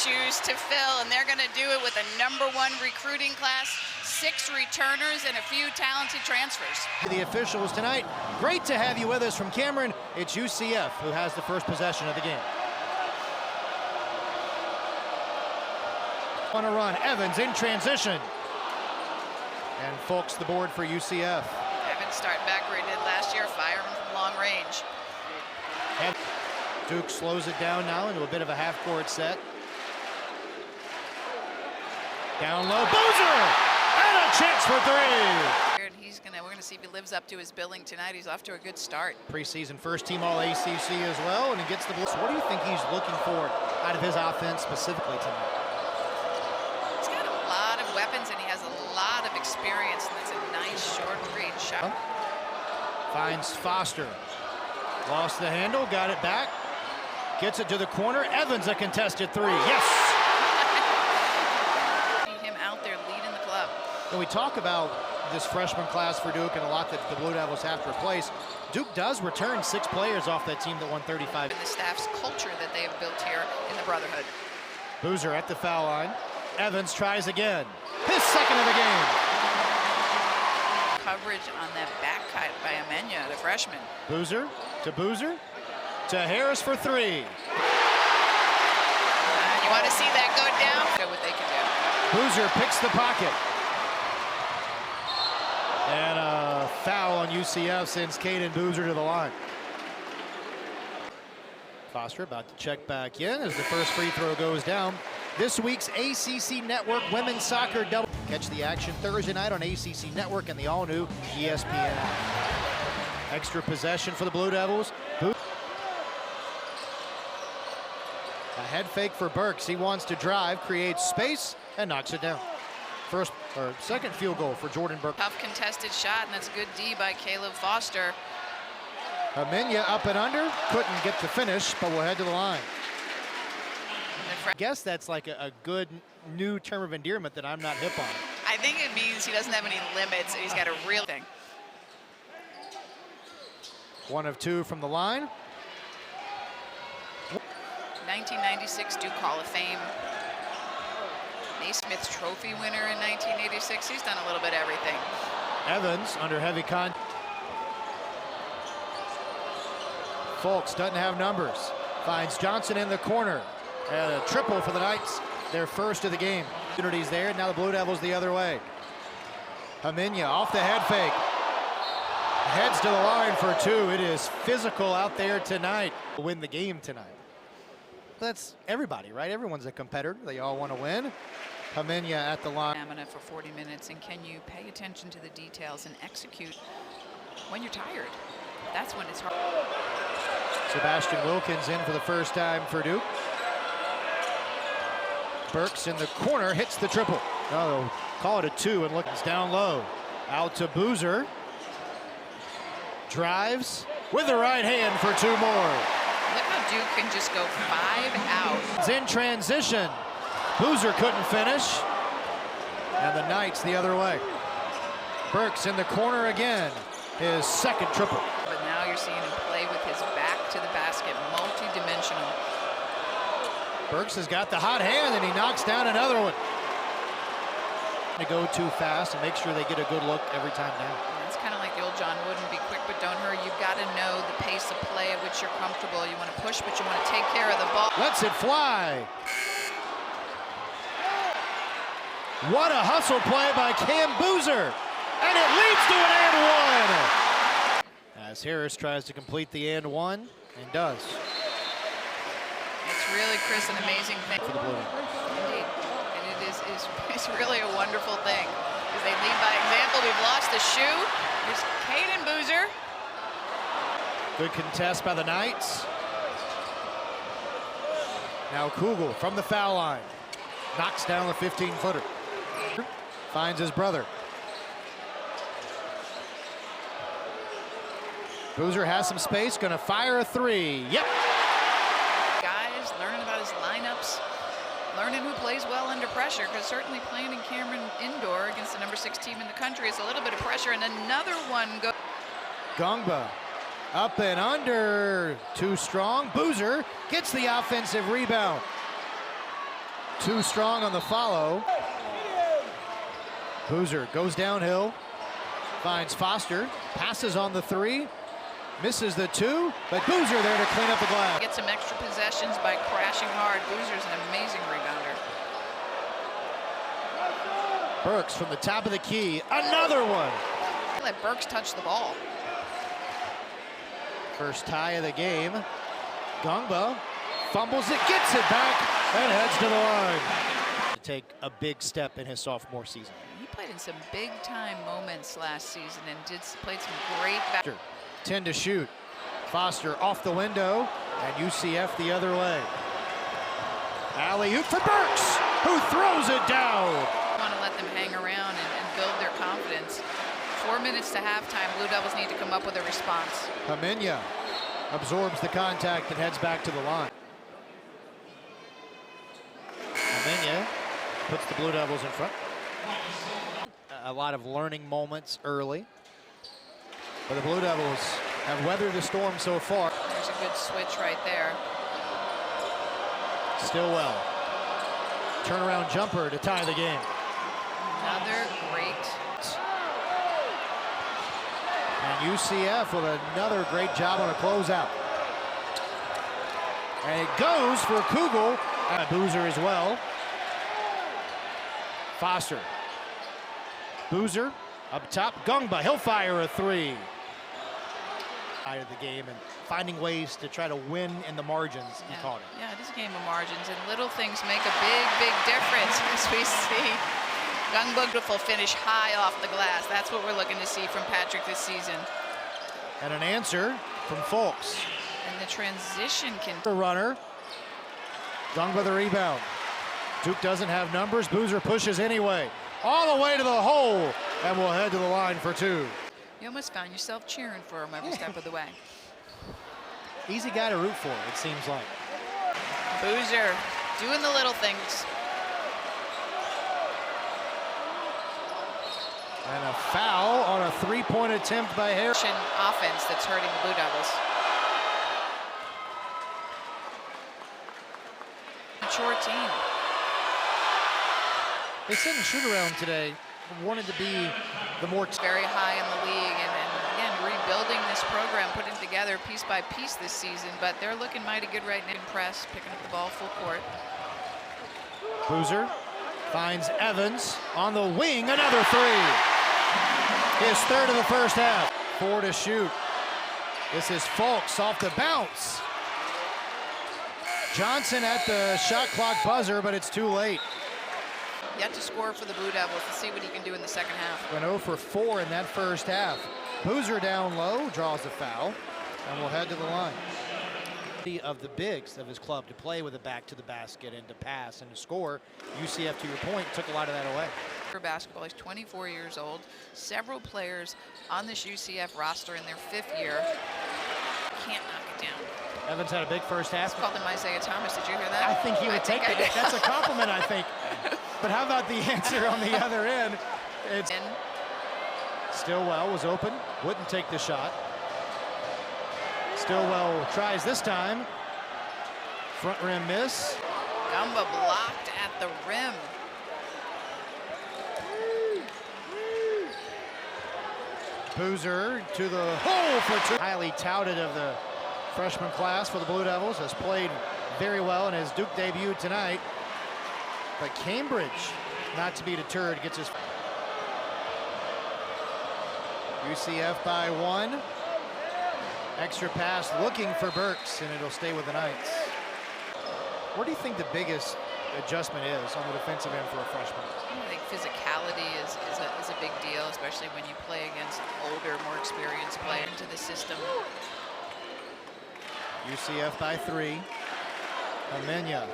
shoes to fill, and they're going to do it with a #1 recruiting class, 6 returners, and a few talented transfers. The officials tonight, great to have you with us from Cameron. It's UCF who has the first possession of the game. On a run, Evans in transition. And Folks the board for UCF. Evans starting back where he did last year, firing from long range. Duke slows it down now into a bit of a half-court set. Down low, Boozer! And a chance for 3! We're gonna see if he lives up to his billing tonight. He's off to a good start. Preseason first-team All-ACC as well, and he gets the blitz. What do you think he's looking for out of his offense specifically tonight? He's got a lot of weapons, and he has a lot of experience, and that's a nice short-range shot. Finds Foster. Lost the handle, got it back. Gets it to the corner. Evans, a contested 3. Yes! Him out there leading the club. When we talk about this freshman class for Duke and a lot that the Blue Devils have to replace, Duke does return 6 players off that team that won 35. And the staff's culture that they have built here in the Brotherhood. Boozer at the foul line. Evans tries again. His second of the game. Coverage on that back cut by Amenya, the freshman. Boozer to Harris for 3. You want to see that go down? Know what they can do. Boozer picks the pocket. And a foul on UCF sends Caden Boozer to the line. Foster about to check back in as the first free throw goes down. This week's ACC Network Women's Soccer Double. Catch the action Thursday night on ACC Network and the all-new ESPN. Extra possession for the Blue Devils. A head fake for Burks. He wants to drive, creates space, and knocks it down. Second field goal for Jordan Burke. Tough contested shot, and that's a good D by Caleb Foster. Amenya up and under, couldn't get the finish, but we'll head to the line. I guess that's like a good new term of endearment that I'm not hip on. I think it means he doesn't have any limits, and he's got a real thing. 1 of 2 from the line. 1996 Duke Hall of Fame. Naismith's trophy winner in 1986. He's done a little bit of everything. Evans under heavy contact. Folks doesn't have numbers. Finds Johnson in the corner. And a triple for the Knights. Their first of the game. Opportunities there. Now the Blue Devils the other way. Amenya off the head fake. Heads to the line for 2. It is physical out there tonight. Win the game tonight. That's everybody, right? Everyone's a competitor. They all want to win. Amenya at the line. Stamina for 40 minutes, and can you pay attention to the details and execute when you're tired? That's when it's hard. Sebastian Wilkins in for the first time for Duke. Burks in the corner, hits the triple. No, they'll call it a 2 and look, it's down low. Out to Boozer. Drives with the right hand for 2 more. Look how Duke can just go 5 out. It's in transition. Boozer couldn't finish. And the Knights the other way. Burks in the corner again. His second triple. But now you're seeing him play with his back to the basket, multi-dimensional. Burks has got the hot hand and he knocks down another one. To go too fast and make sure they get a good look every time down. It's kind of like the old John Wooden, be quick but don't hurry. You've got to know the pace of play at which you're comfortable. You want to push, but you want to take care of the ball. Lets it fly. What a hustle play by Cam Boozer. And it leads to an and 1. As Harris tries to complete the and 1 and does. It's really, Chris, an amazing thing. For the Blue Devils. Indeed. And it's really a wonderful thing. As they lead by example, we've lost the shoe. Here's Caden Boozer. Good contest by the Knights. Now Kugel from the foul line. Knocks down the 15-footer. Finds his brother. Boozer has some space, gonna fire a 3. Yep. Guys learning about his lineups, learning who plays well under pressure, because certainly playing in Cameron indoor against the #6 team in the country is a little bit of pressure, and another one goes. Gongba up and under, too strong. Boozer gets the offensive rebound. Too strong on the follow. Boozer goes downhill, finds Foster, passes on the three, misses the two, but Boozer there to clean up the glass. Get some extra possessions by crashing hard. Boozer's an amazing rebounder. Burks from the top of the key, another one. Let Burks touch the ball. First tie of the game. Gongba fumbles it, gets it back, and heads to the line. To take a big step in his sophomore season. He played in some big-time moments last season and played some great. 10 to shoot. Foster off the window, and UCF the other way. Alley-oop for Burks, who throws it down. Want to let them hang around and build their confidence. 4 minutes to halftime. Blue Devils need to come up with a response. Hamenya absorbs the contact and heads back to the line. Hamenya puts the Blue Devils in front. A lot of learning moments early. But the Blue Devils have weathered the storm so far. There's a good switch right there. Stillwell. Turnaround jumper to tie the game. Another great. And UCF with another great job on a closeout. And it goes for Kugel. And Boozer as well. Foster. Boozer up top. Gongba, he'll fire a three. Out of the game and finding ways to try to win in the margins, he called it. Yeah, it is a game of margins, and little things make a big, big difference, as we see. Gongba, beautiful finish high off the glass. That's what we're looking to see from Patrick this season. And an answer from Folks. And the transition can. The runner. Gongba the rebound. Duke doesn't have numbers. Boozer pushes anyway. All the way to the hole, and we'll head to the line for two. You almost found yourself cheering for him every step of the way. Easy guy to root for, it seems like. Boozer doing the little things. And a foul on a three-point attempt by Harris. Offense that's hurting the Blue Devils. Mature team. They said in shoot-around today, wanted to be the more... Very high in the league, and again, rebuilding this program, putting it together piece by piece this season, but they're looking mighty good right now. Press, picking up the ball full court. Boozer finds Evans on the wing, another three. His third of the first half. 4 to shoot. This is Folks off the bounce. Johnson at the shot clock buzzer, but it's too late. Yet to score for the Blue Devils. To see what he can do in the second half. Went 0 for 4 in that first half. Boozer down low, draws a foul, and we'll head to the line. Of the bigs of his club to play with a back to the basket and to pass and to score. UCF, to your point, took a lot of that away. For basketball, he's 24 years old. Several players on this UCF roster in their 5th year. Can't knock it down. Evans had a big first half. It's called him Isaiah Thomas. Did you hear that? I think he would take it. That's a compliment, I think. But how about the answer on the other end? It's Stillwell was open, wouldn't take the shot. Stillwell tries this time. Front rim miss. Gongba blocked at the rim. Boozer to the hole for two. Highly touted of the freshman class for the Blue Devils, has played very well in his Duke debut tonight. But Cambridge, not to be deterred, gets his... UCF by 1. Extra pass looking for Burks, and it'll stay with the Knights. What do you think the biggest adjustment is on the defensive end for a freshman? I think physicality is a big deal, especially when you play against older, more experienced players into the system. UCF by 3. Hamenya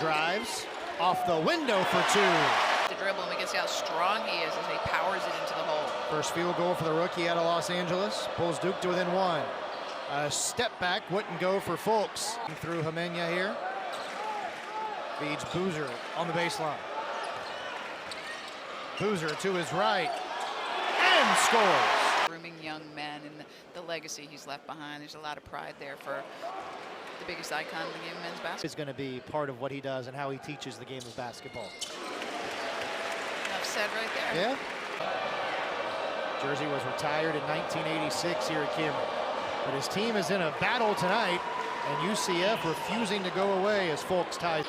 drives off the window for 2. The dribble, and we can see how strong he is as he powers it into the hole. First field goal for the rookie out of Los Angeles. Pulls Duke to within 1. A step back wouldn't go for Folks. Through Hamenya here. Feeds Boozer on the baseline. Boozer to his right. And scores. Grooming young men and the legacy he's left behind. There's a lot of pride there for the biggest icon in the game of men's basketball. Is going to be part of what he does and how he teaches the game of basketball. Enough said right there. Yeah. Jersey was retired in 1986 here at Cameron. But his team is in a battle tonight, and UCF refusing to go away as Folks ties.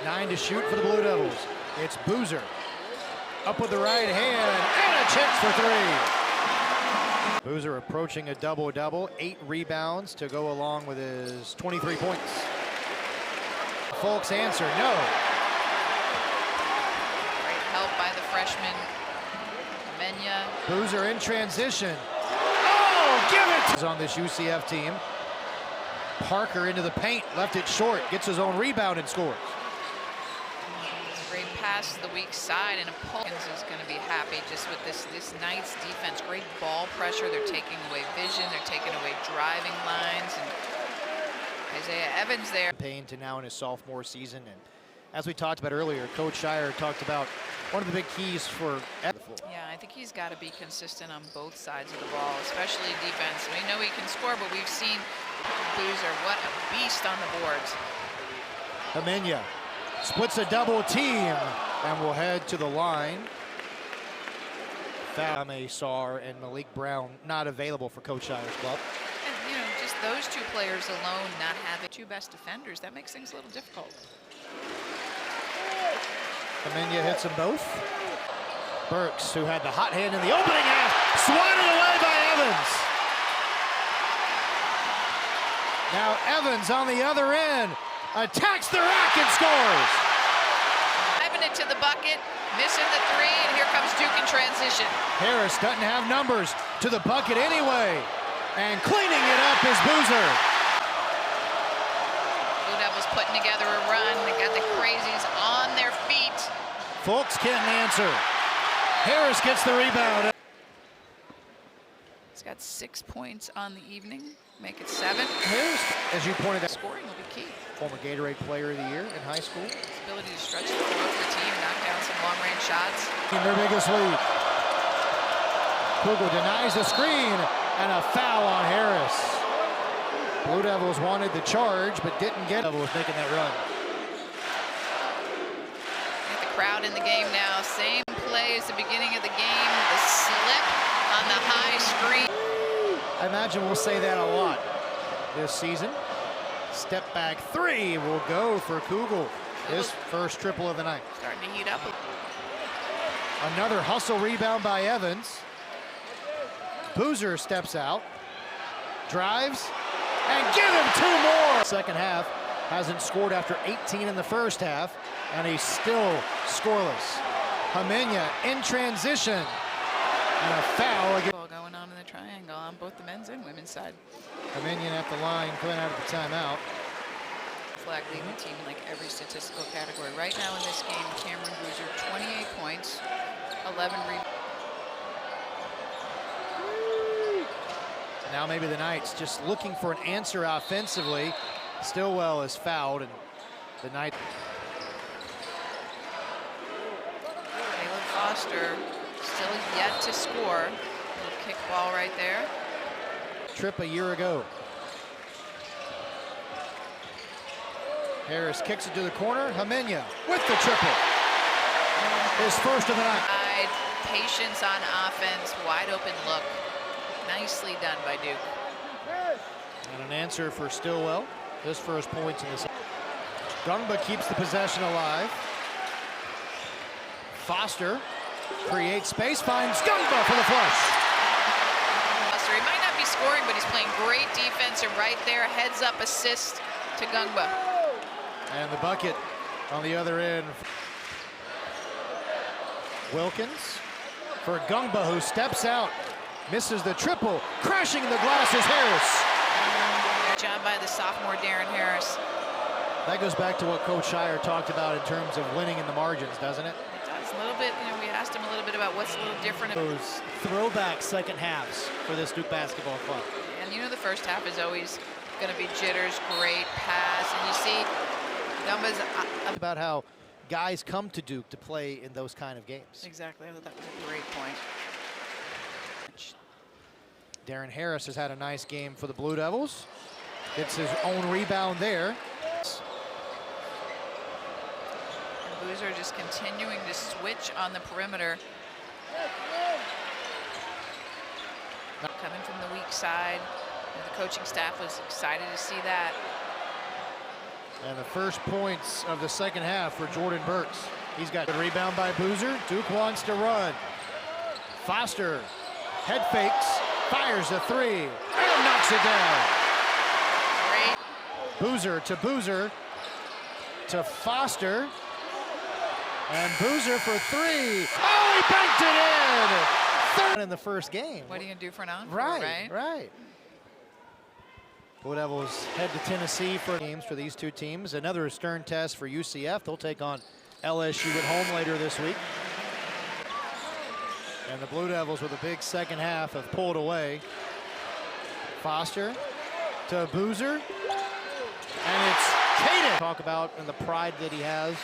9 to shoot for the Blue Devils. It's Boozer. Up with the right hand, and a chance for 3. Boozer approaching a double-double, 8 rebounds to go along with his 23 points. Folks answer, no. Great help by the freshman, Menya. Boozer in transition. Oh, give it! On this UCF team. Parker into the paint, left it short, gets his own rebound and scores. Great pass to the weak side, and Paulkins is going to be happy just with this Knights defense. Great ball pressure. They're taking away vision. They're taking away driving lines. And Isaiah Evans there. Payne to now in his sophomore season. And as we talked about earlier, Coach Shire talked about one of the big keys for Yeah, I think he's got to be consistent on both sides of the ball, especially defense. We know he can score, but we've seen Boozer, what a beast on the boards. Amenya splits a double team and will head to the line. Fame Sar and Malik Brown not available for Coach Shire's club. And, you know, just those two players alone not having two best defenders, that makes things a little difficult. Amenya hits them both. Burks, who had the hot hand in the opening half, swatted away by Evans. Now Evans on the other end, attacks the rack and scores. Driving it to the bucket, missing the 3, and here comes Duke in transition. Harris doesn't have numbers to the bucket anyway, and cleaning it up is Boozer. Blue Devils putting together a run. They got the crazies on their feet. Folks can't answer. Harris gets the rebound. He's got 6 points on the evening, make it 7. Harris, as you pointed out, Scoring will be key. former Gatorade Player of the Year in high school. His ability to stretch the floor for the team, knock down some long-range shots. In their biggest lead. Kugel denies the screen, and a foul on Harris. Blue Devils wanted the charge, but didn't get it. Devils making that run. Get the crowd in the game now. Same play as the beginning of the game. The slip on the high screen. I imagine we'll say that a lot this season. Step back 3 will go for Kugel. His first triple of the night. Starting to heat up. Another hustle rebound by Evans. Boozer steps out, drives, and give him 2 more. Second half, hasn't scored after 18 in the first half, and he's still scoreless. Amenya in transition, and a foul again. Going on in the triangle on both the men's and women's side. Amenya at the line, going out of the timeout. Flag leading the team in like every statistical category. Right now in this game, Cameron Boozer, 28 points, 11 rebounds. Now maybe the Knights just looking for an answer offensively. Stillwell is fouled, and the Knights. Caleb Foster still yet to score. Little kick ball right there. Trip a year ago. Harris kicks it to the corner. Amenya with the triple. His first of the night. Patience on offense, wide open look. Nicely done by Duke. And an answer for Stillwell. His first points in this. Gungba keeps the possession alive. Foster creates space, finds Gungba for the flush. Foster, he might not be scoring, but he's playing great defense, and right there, heads up assist to Gungba. And the bucket on the other end. Wilkins for Gungba, who steps out. Misses the triple, crashing the glass is Harris. Good job by the sophomore Darren Harris. That goes back to what Coach Shire talked about in terms of winning in the margins, doesn't it? It does a little bit. You know, we asked him a little bit about what's a little different. Those throwback second halves for this Duke basketball club. And you know, the first half is always going to be jitters, great pass, and you see Gumba's about how guys come to Duke to play in those kind of games. Exactly. I thought that was a great point. Darren Harris has had a nice game for the Blue Devils. Gets his own rebound there. And Boozer just continuing to switch on the perimeter. Coming from the weak side. And the coaching staff was excited to see that. And the first points of the second half for Jordan Burks. He's got the rebound by Boozer. Duke wants to run. Foster head fakes, fires a three, and knocks it down. Great. Boozer to Foster. And Boozer for three. Oh, he banked it in! Third in the first game. What are you going to do for an on-four, Right. Blue Devils head to Tennessee for games for these two teams. Another stern test for UCF. They'll take on LSU at home later this week. And the Blue Devils with a big second half have pulled away. Foster to Boozer. And it's Caden. Talk about and the pride that he has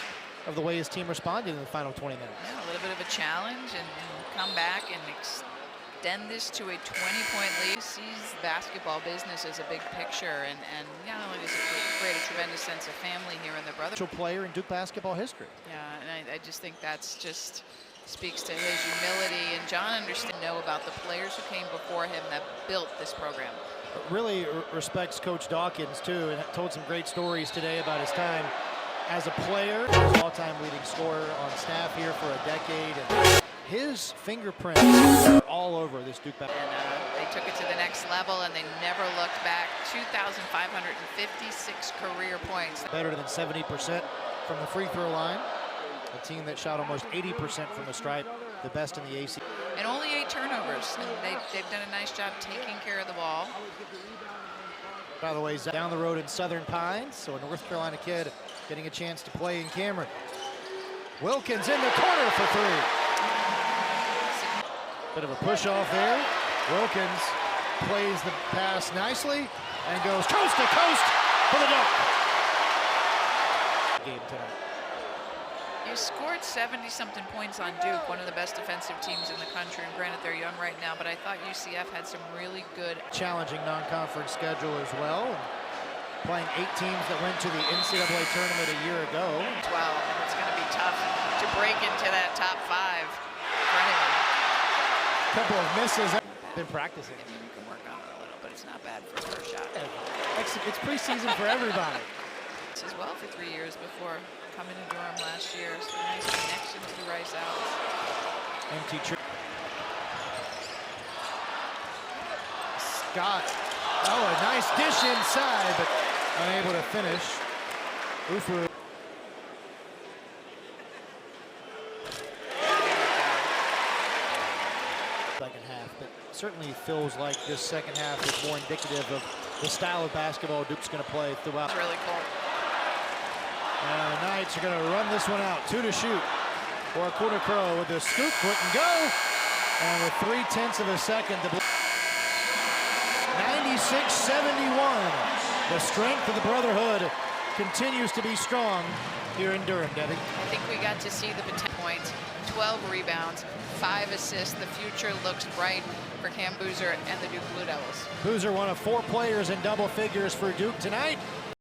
of the way his team responded in the final 20 minutes. Yeah, a little bit of a challenge and come back and extend this to a 20-point lead. Sees basketball business as a big picture, and not only does it create a tremendous sense of family here in the brother. Player in Duke basketball history. Yeah, and I just think that's just speaks to his humility, and John understands about the players who came before him that built this program. Really respects Coach Dawkins too, and told some great stories today about his time as a player, all-time leading scorer on staff here for a decade. And his fingerprints are all over this Duke basketball. And they took it to the next level, and they never looked back. 2,556 career points. Better than 70% from the free throw line. A team that shot almost 80% from the stripe, the best in the AC. And only 8 turnovers. And they've done a nice job taking care of the ball. By the way, down the road in Southern Pines, so a North Carolina kid getting a chance to play in Cameron. Wilkins in the corner for three. Bit of a push off there. Wilkins plays the pass nicely and goes coast to coast for the dunk. Game tonight. You scored 70-something points on Duke, one of the best defensive teams in the country. And granted, they're young right now, but I thought UCF had some really good. Challenging non-conference schedule as well. And playing 8 teams that went to the NCAA tournament a year ago. 12, and it's going to be tough to break into that top 5 for anyone. Couple of misses. Been practicing. I mean, you can work on it a little, but it's not bad for a first shot. It's preseason for everybody. As well for 3 years before coming to Durham last year. So nice connection to Rice Owls. Empty trip. Scott. Oh, a nice dish inside, but unable to finish. Ufu. Second half, but certainly feels like this second half is more indicative of the style of basketball Duke's going to play throughout. It's really cool. And the Knights are going to run this one out. 2 to shoot for a quarter crow with the scoop, wouldn't go. And with 0.3 of a second to 96-71. The strength of the Brotherhood continues to be strong here in Durham, Debbie. I think we got to see the 10 points, 12 rebounds, 5 assists. The future looks bright for Cam Boozer and the Duke Blue Devils. Boozer, one of 4 players in double figures for Duke tonight.